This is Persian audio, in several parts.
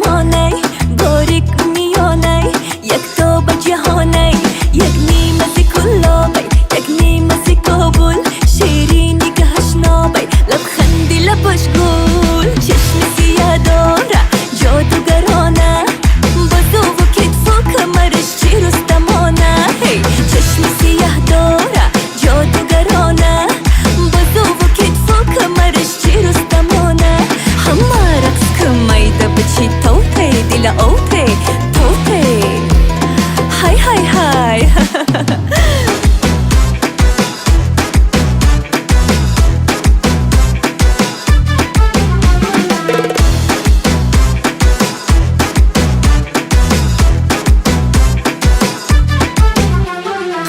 زمانه باریک میانه یک تو به جهانه یک نیمه زی کلابه یک نیمه زی کابل شیرینی که هشنابه لبخندی لبش گل چشم سیاه داره جادوگرانه بازو و کتف و کمرش چی رستمانه چشم سیاه داره جادوگرانه بازو و کتف و کمرش چی رستمانه همه رقص کمیده بچی توته دل اوته توته های های های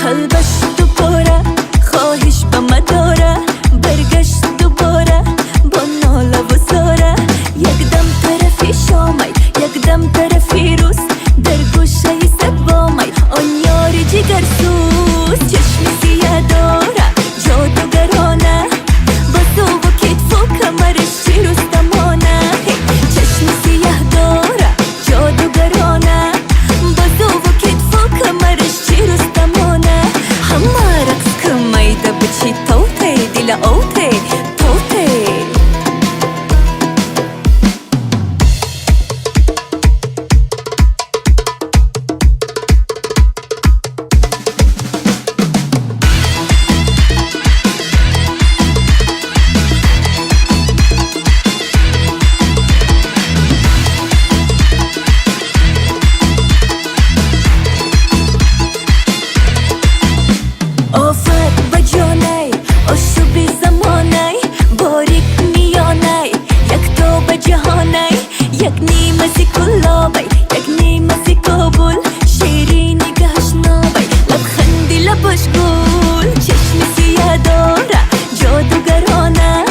قلبش دوباره خواهش به مداره برگشت دوباره با ناله و زاره یک دم طرفی شامای یک دم طرفی روز در گوشه سبامای آن یاری جگر سوز چشم سیاه داره جادوگرانه بازو و کتف و کمرش چی رستمانه چشم سیاه داره جادوگرانه بازو و کتف و کمرش چی رستمانه همه رقص کمیده بچی توته دل اوته توته آفت به جانه آشوبی زمانه باریک میانه یک تو به جهانه یک نیمه زی کلابه یک نیمه زی کابل شیرینی که هشنابه لبخندی لبش گل چشم سیاه داره جادوگرانه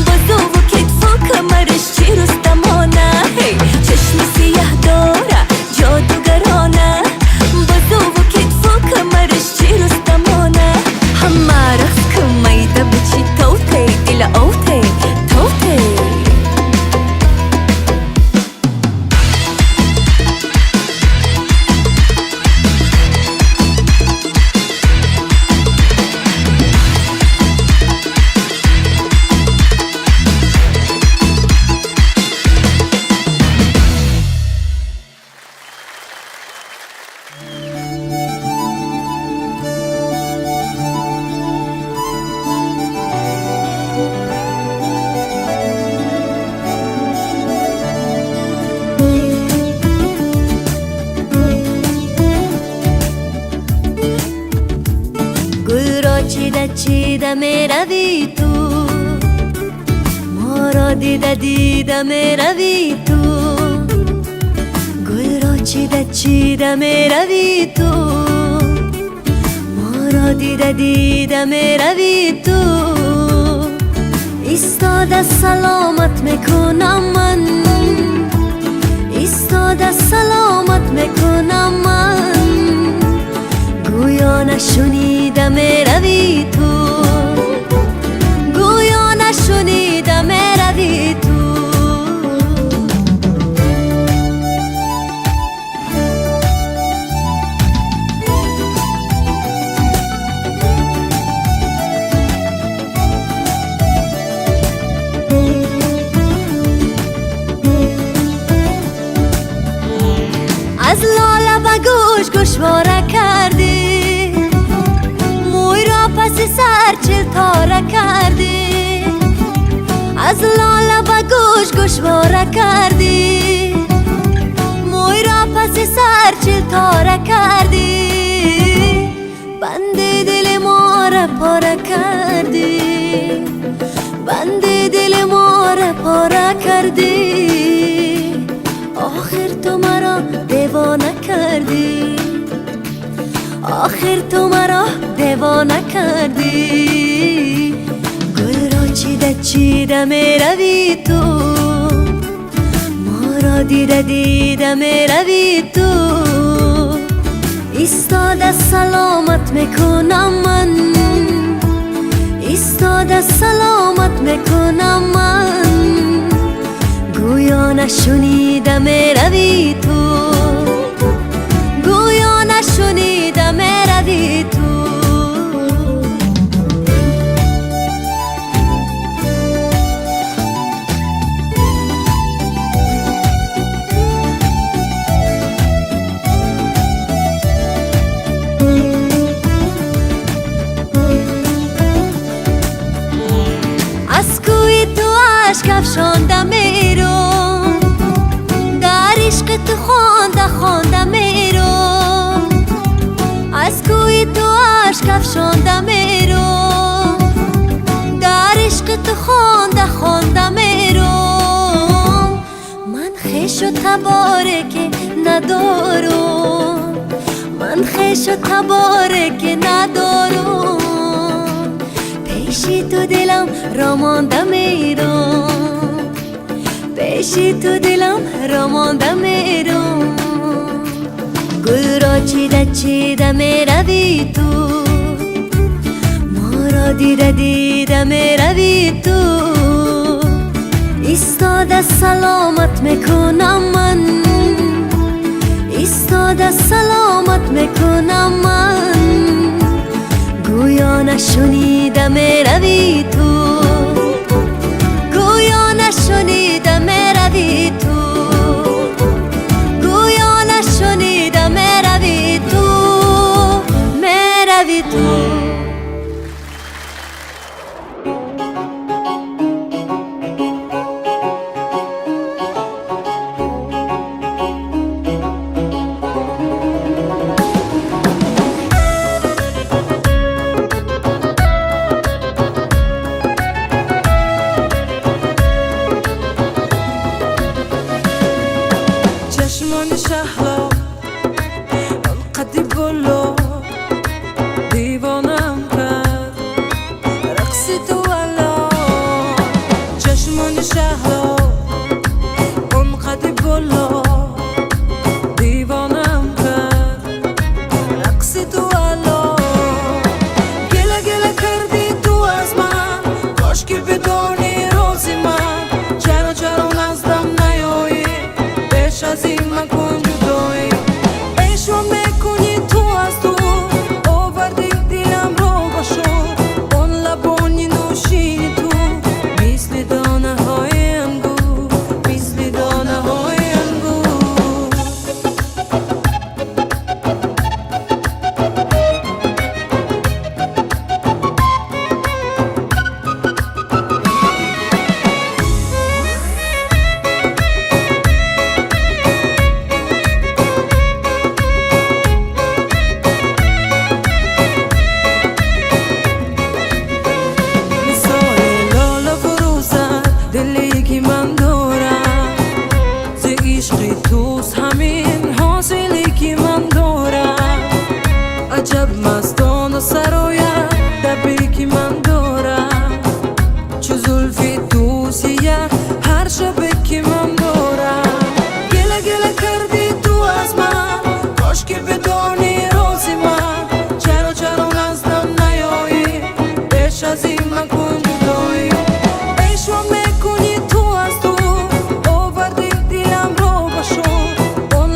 بازو و کتف و کمرش چی رستمانه چشم سیاه داره جادوگرانه بازو و کتف و کمرش چی رستمانه همه رقص کمیده بچی توته دل اوته توته چیده میروی تو ما را دیده میروی تو گل را چیده میروی تو ما را دیده میروی تو ایستاده سلامت میکنم من ایستاده سلامت میکنم من گویا نشنیده میروی تو گویا نشنیده میروی تو از لاله و گوش گوشواره کردی موی را پس سر چل تاره کردی از لاله و گوش گوشواره کردی موی را پس سر چل تاره کردی بند دل ما را پاره کردی بند دل ما را پاره کردی آخر تو مرا دیوانه کردی آخر تو مرا دیوانه کردی گل را چیده میروی تو ما را دیده میروی تو ایستاده سلامت میکنم من ایستاده سلامت میکنم من گویا نشنیدم روی تو، گویا نشنیدم روی تو. از کوی تو عشق افشاندم میرم، در عشق تو خواندم میرم. از کوی تو عشق افشاندم میرم، در عشق تو خواندم میرم. من خویش و تبارک ندارم، من خویش و تبارک ندارم. پیشی تو دلم را مانده میرم، پیشی تو دلم را مانده میرم. گل را چیده میروی تو، ما را دیده میروی تو. ایستاده سلامت میکنم من، ایستاده سلامت میکنم من. گویا نشنیدم روی تو، گویا نشنیدم روی تو، گویا نشنیدم روی تو، روی تو. چشمان شهلا انقدر بلو دیوانم کرد رقصی تو والا. چشمان شهلا انقدر بلو دیوانم کرد رقصی تو والا. گله کردی تو از من، کاش که بدانی روزی من. چرا نزدم نیایی، بیش از این مکن جدایی. عشق میکنی تو از تو، آوردی دلم رو بشو. اون لبانی نوشینی تو، مثل دانه های انگور، مثل دانه های انگور. دلی که من دارم ز عشق توست، همین حاصلی که من دارم. عجب مستانه سراید دبی که من دارم، چو زلفی توست هر شب که من دارم. گله کردی تو از من، کاش که بدانی روزی من. چرا نزدم نیایی، بیش از این مکن جدایی. عشق میکنی تو از تو، آوردی دلم رو بشو. اون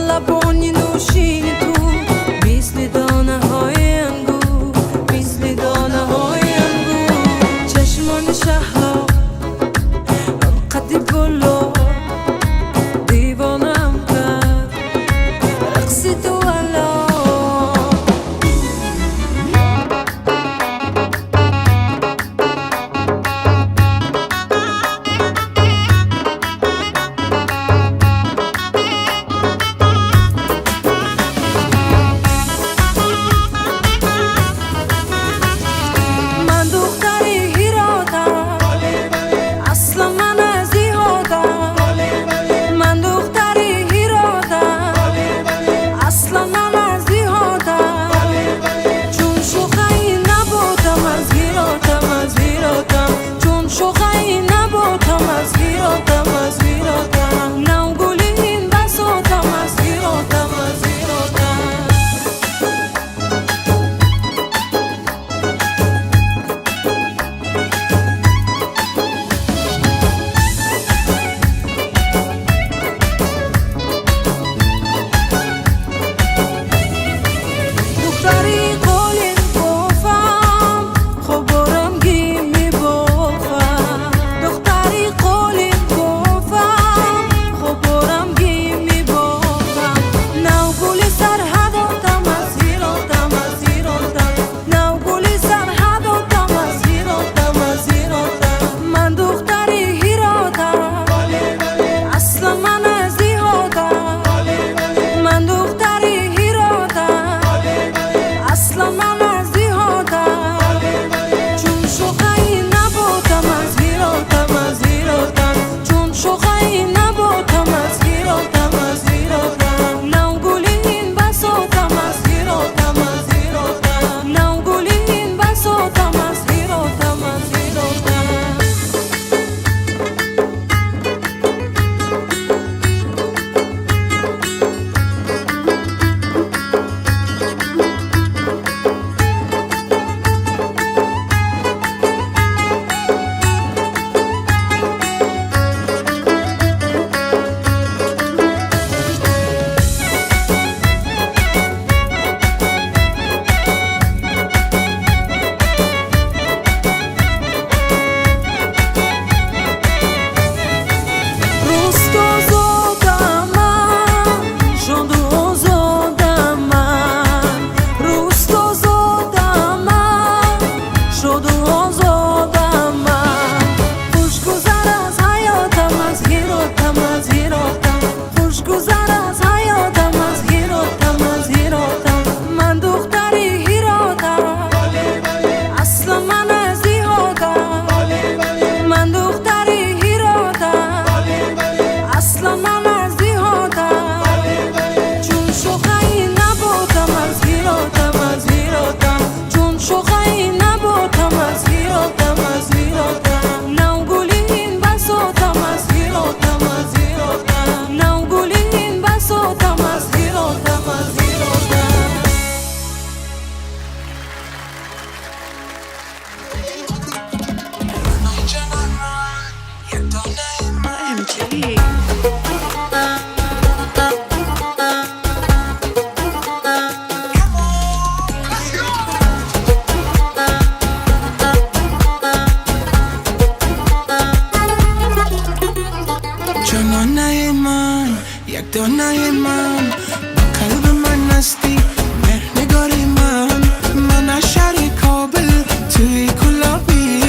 جانانه من با قلب من هستی مهر نگاری من از شهر کابل توی کلابی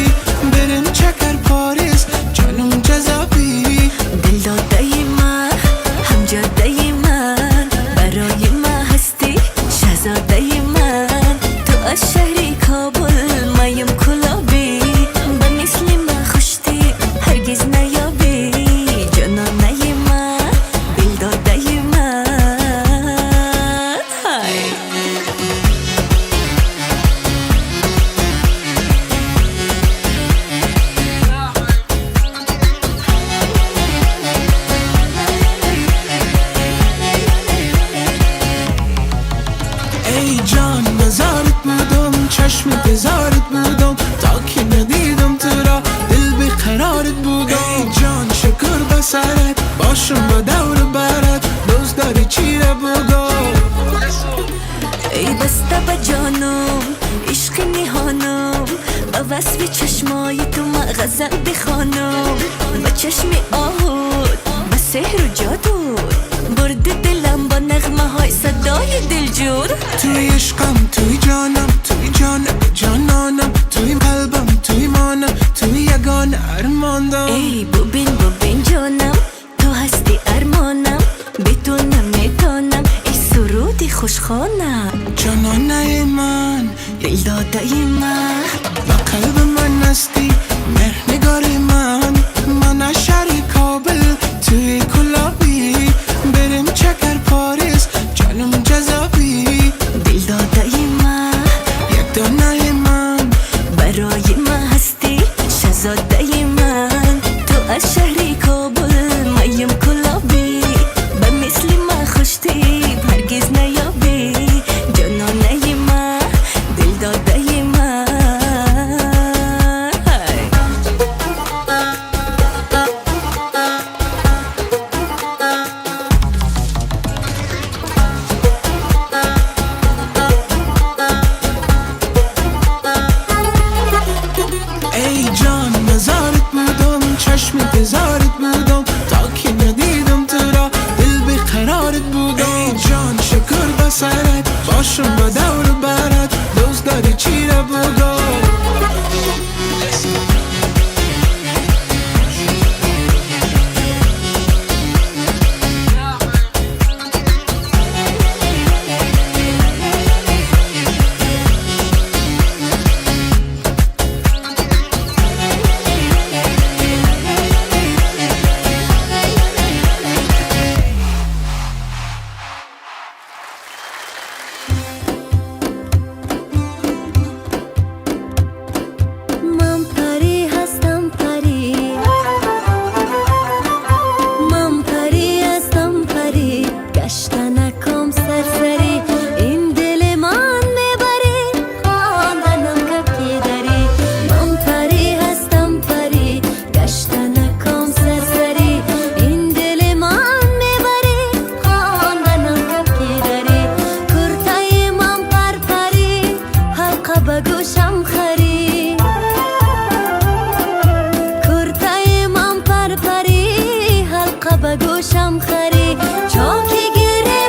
بریم چکر پاریس جانم جذابی دل داده من همجاده من برای من هستی شهزاده من تو از شهر کابل مایم کلابی به مثل من خوشتی هرگز نیابی جانانه من دل داده من های. ای جان بزارت بودم چشم تزارت بودم تا که ندیدم تو را دل بیقرارت بودم ای جان شکر بسرت باشم با دور برت دوست داری چی را بگو ای بسته به جانم عشق نهانم با وصف چشمای تو ما غزل بخوانم با چشم آهود با سحر و جادو برد دلم با نغمه های صدای دلجور توی عشقم توی جانم توی جانانم توی قلبم توی مانم توی یگان ارماندم ای ببین جانم تو هستی ارمانم به تو نمیتانم ای سرود خوشخوانم جانانه من دل داده من با قلب من هستی مهر نگاری من از شهر کابل توی کلابی بریم چکر پاریس جانم جذابی دل داده من یک دانه من برای من هستی شهزاده من تو از شهر کابل مایم کلابی به مثل من خوشتی هرگز نیابی جانانه من دل داده من های. ای جان نزارت بودم چشم تزارت بودم تا که ندیدم تو را دل بیقرارت بودم ای جان شکر بسرت باشم با دور برت دوست داری چی را بگو من پری هستم پری من پری هستم پری گشته نکام سرسری این دل من میبری خواندنم کبکی داری من پری هستم پری گشته نکام سرسری این دل من میبری خواندنم کبکی داری کرتای من پرپری حلقه به گوشم خری کرتای من پرپری حلقه به گوشم خری چاکی گیره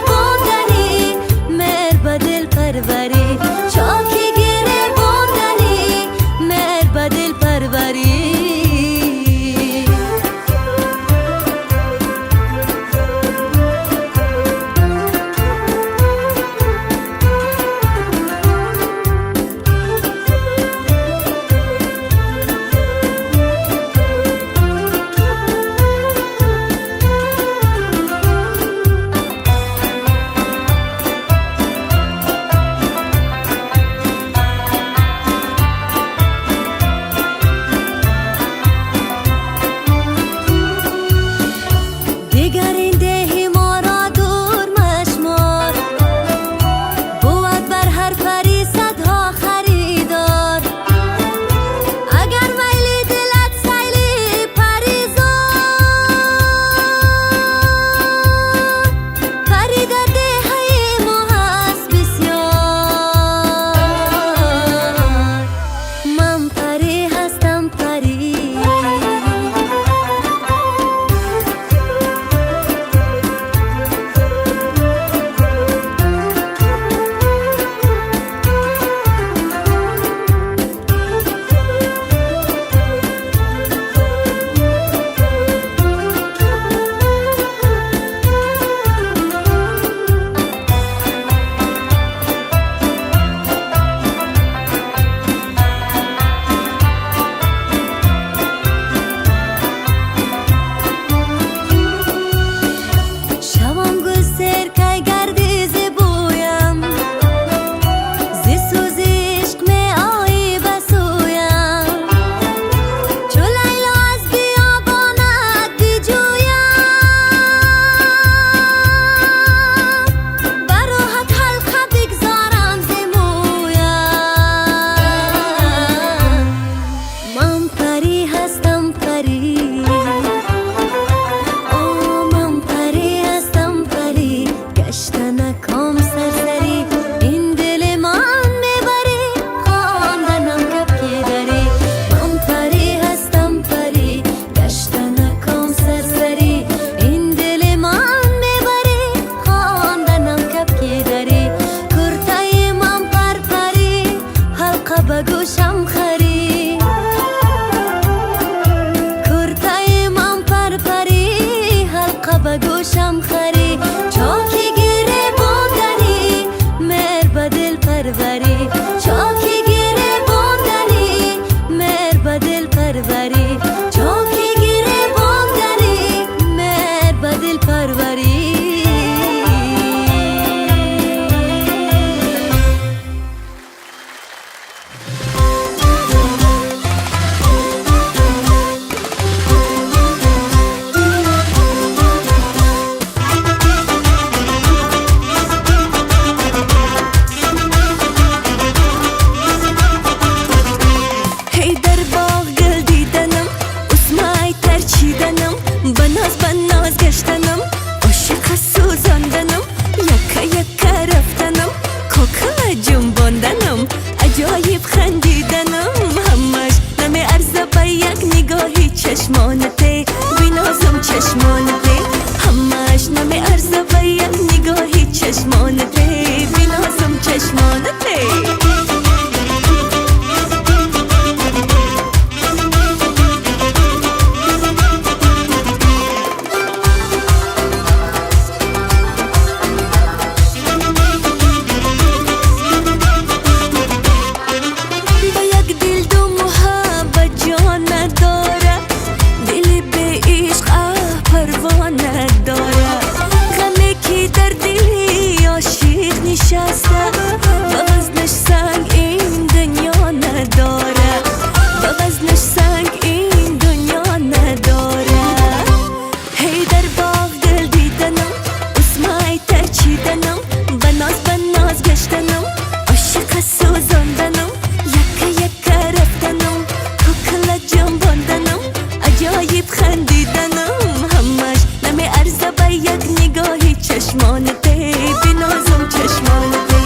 چشمانته بنازم چشمانته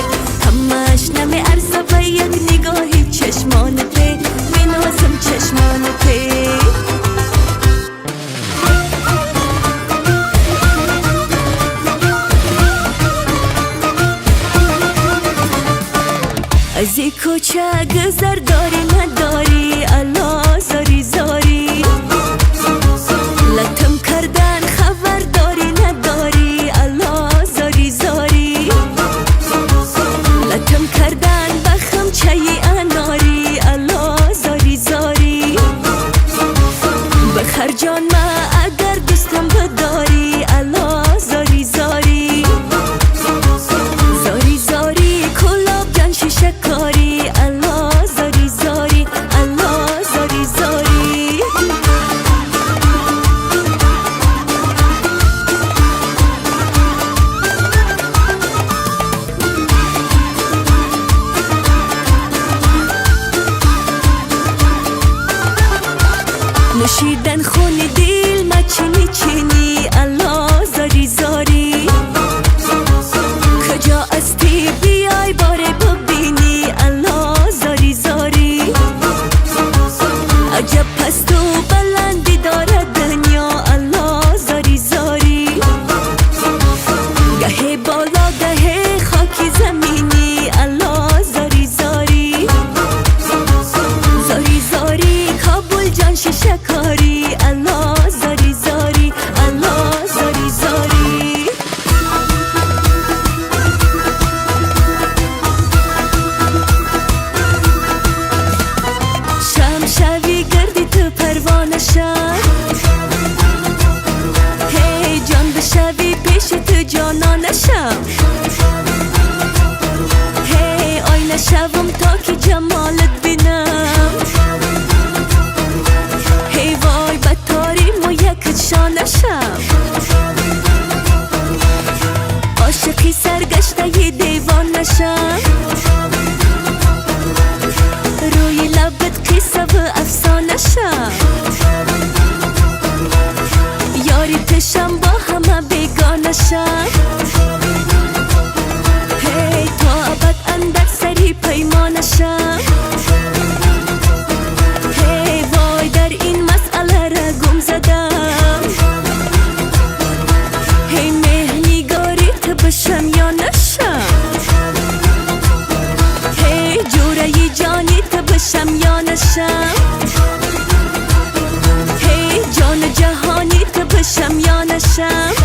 همش نمی ارزه یک نگاهی چشمانته بنازم چشمانته از این کوچه گذر داری نداری الله زاری زاری لطم کردن خبر داری نداری الله زاری زاری لطم کردن بخم چایی اناری الله زاری زاری بخر جان ما اگر دوستم بداری الله زاری زاری زاری زاری کلاب جان شیشه کاری الله زاری زاری الله زاری زاری نوشیدن خون دل ما چینی چینی الله زاری زاری کجا استی بیای باره ببینی الله زاری زاری عجب پست و بلندی داره دنیا الله زاری زاری گه بالا گه خاکی زمینی الله زاری زاری زاری زاری کابل جان شیشه کاری الله زاری زاری الله زاری زاری شم شوی گردی تو پروانه شم هی جان بشوی پیش تو جانانه شم هی آینه شوم تا که جمالت بینم هی وای بدتاریم و یکت شانه شم عاشقی سرگشته ی دیوان نشم روی لبت قصه و افسانه شم یاری تشم با همه بیگانه شم هی تا ابد اندر سری پیمانه شم هی وای در این مسئله را گم زدم هی مهنگاری تو بشم یا نشم هی جوره جانی تو بشم یا نشم هی جان جهانی تو بشم یا نشم